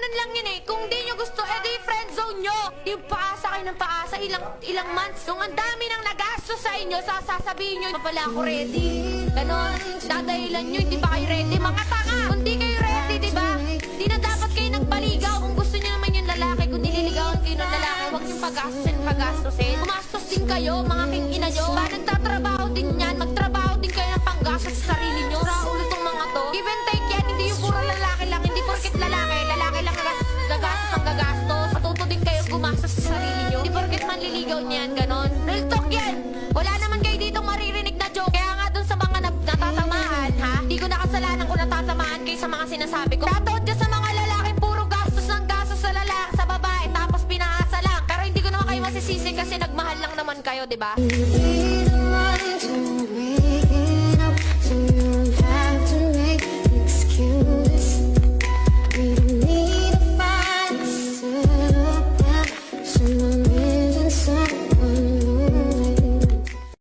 ganun lang yun eh. Kung di nyo gusto, edi friend zone nyo. Yung paasa kayo ng paasa, ilang months. Kung ang dami nang nagastos sa inyo, sasabihin nyo, pala ako ready. Ganon, dadahilan nyo, hindi ba kayo ready? Mga tanga! Kung di kayo ready, di ba? Di na dapat kayo nagpaligaw. Kung gusto nyo naman yung lalaki, kung nililigawan kayo ng lalaki, huwag yung pagastusin. Gumastos din kayo, mga king ina nyo. Ba, nagtatrabaho din yan. Magtrabaho din kayo ng panggastos sa sarili nyo. Raulo tong mga to. Give and take yan, hindi yung puro lalaki lang. Hindi porket lalaki lang gagastos ang gagastos. Matuto din kayo gumastos sa sarili nyo. Hindi porket manliligaw niyan, ganon. Real talk yan. Wala naman kayo dito maririnig na joke. Kaya nga dun sa mga natatamaan, ha? Hindi ko nakasalanan kung natatamaan kayo sa mga sinasabi ko. Shoutout dyan sa mga lalaking puro gastos ng gastos sa lalaki, sa babae, tapos pinaasa lang. Pero hindi ko naman kayo masisisi kasi nagmahal lang naman kayo, di ba?